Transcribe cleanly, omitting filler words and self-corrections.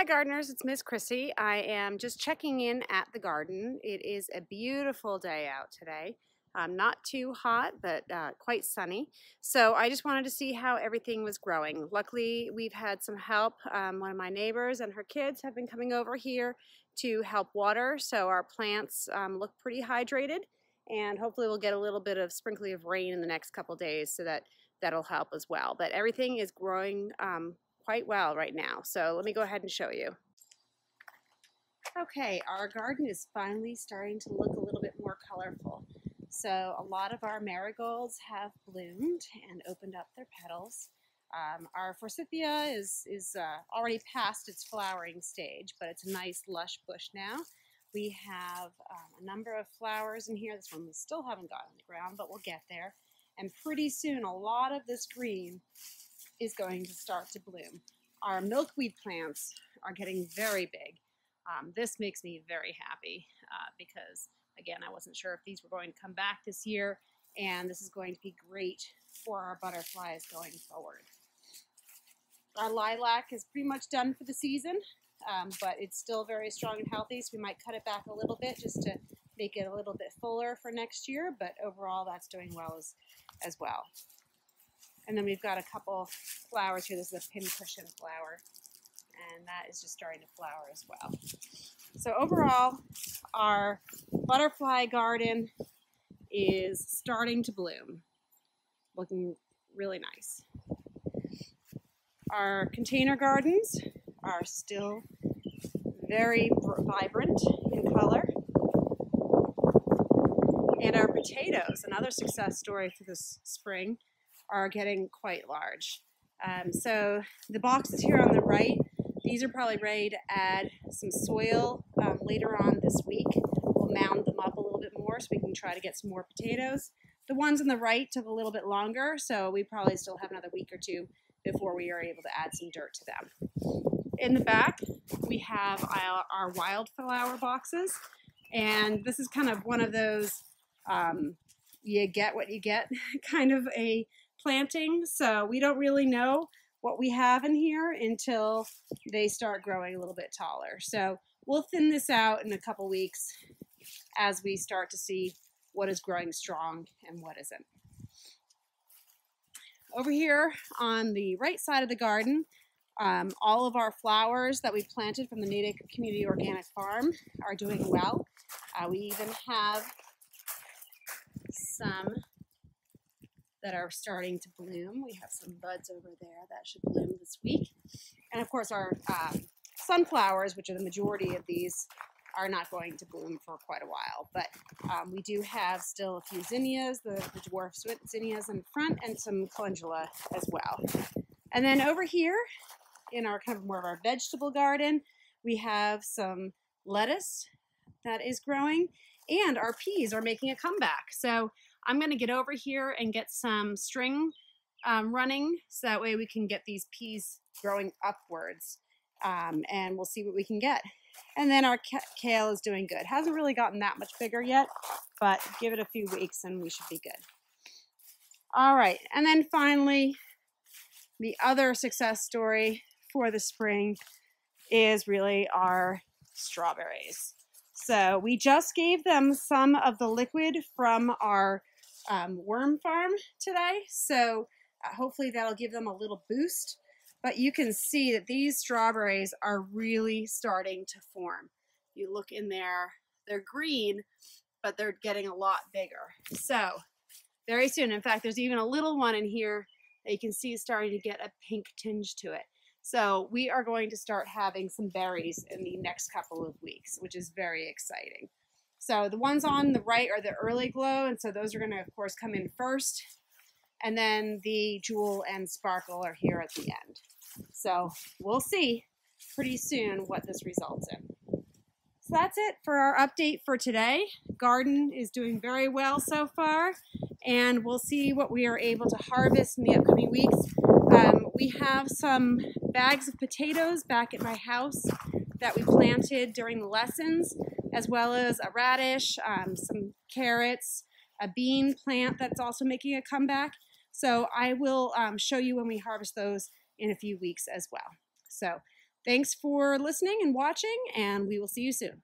Hi gardeners, it's Miss Chrissy. I am just checking in at the garden. It is a beautiful day out today. Not too hot, but quite sunny. So I just wanted to see how everything was growing. Luckily, we've had some help. One of my neighbors and her kids have been coming over here to help water, so our plants look pretty hydrated, and hopefully we'll get a little bit of sprinkling of rain in the next couple days, so that'll help as well. But everything is growing quite well right now. So let me go ahead and show you. Okay, our garden is finally starting to look a little bit more colorful. So a lot of our marigolds have bloomed and opened up their petals. Our forsythia is already past its flowering stage, but it's a nice lush bush now. We have a number of flowers in here. This one we still haven't gotten on the ground, but we'll get there. And pretty soon a lot of this green is going to start to bloom. Our milkweed plants are getting very big. This makes me very happy because, again, I wasn't sure if these were going to come back this year, and this is going to be great for our butterflies going forward. Our lilac is pretty much done for the season, but it's still very strong and healthy, so we might cut it back a little bit just to make it a little bit fuller for next year, but overall that's doing well as well. And then we've got a couple flowers here. This is a pincushion flower, and that is just starting to flower as well. So overall, our butterfly garden is starting to bloom, looking really nice. Our container gardens are still very vibrant in color. And our potatoes, another success story for this spring, are getting quite large. So the boxes here on the right, these are probably ready to add some soil later on this week. We'll mound them up a little bit more so we can try to get some more potatoes. The ones on the right took a little bit longer, so we probably still have another week or two before we are able to add some dirt to them. In the back, we have our wildflower boxes, and this is kind of one of those you get what you get kind of a planting, so we don't really know what we have in here until they start growing a little bit taller. So we'll thin this out in a couple weeks as we start to see what is growing strong and what isn't. Over here on the right side of the garden, all of our flowers that we planted from the Native Community Organic Farm are doing well. We even have some that are starting to bloom. We have some buds over there that should bloom this week. And of course our sunflowers, which are the majority of these, are not going to bloom for quite a while. But we do have still a few zinnias, the dwarf zinnias in front, and some calendula as well. And then over here in our kind of more of our vegetable garden, we have some lettuce that is growing, and our peas are making a comeback. So I'm going to get over here and get some string running so that way we can get these peas growing upwards, and we'll see what we can get. And then our kale is doing good. Hasn't really gotten that much bigger yet, but give it a few weeks and we should be good. All right, and then finally, the other success story for the spring is really our strawberries. So we just gave them some of the liquid from our worm farm today, so hopefully that'll give them a little boost. But you can see that these strawberries are really starting to form. You look in there, they're green, but they're getting a lot bigger. So very soon, in fact, there's even a little one in here that you can see is starting to get a pink tinge to it. So we are going to start having some berries in the next couple of weeks, which is very exciting. So the ones on the right are the early glow, and so those are going to, of course, come in first. And then the Jewel and Sparkle are here at the end. So we'll see pretty soon what this results in. So that's it for our update for today. Garden is doing very well so far, and we'll see what we are able to harvest in the upcoming weeks. We have some bags of potatoes back at my house that we planted during the lessons, as well as a radish, some carrots, a bean plant that's also making a comeback. So I will show you when we harvest those in a few weeks as well. So Thanks for listening and watching, and we will see you soon.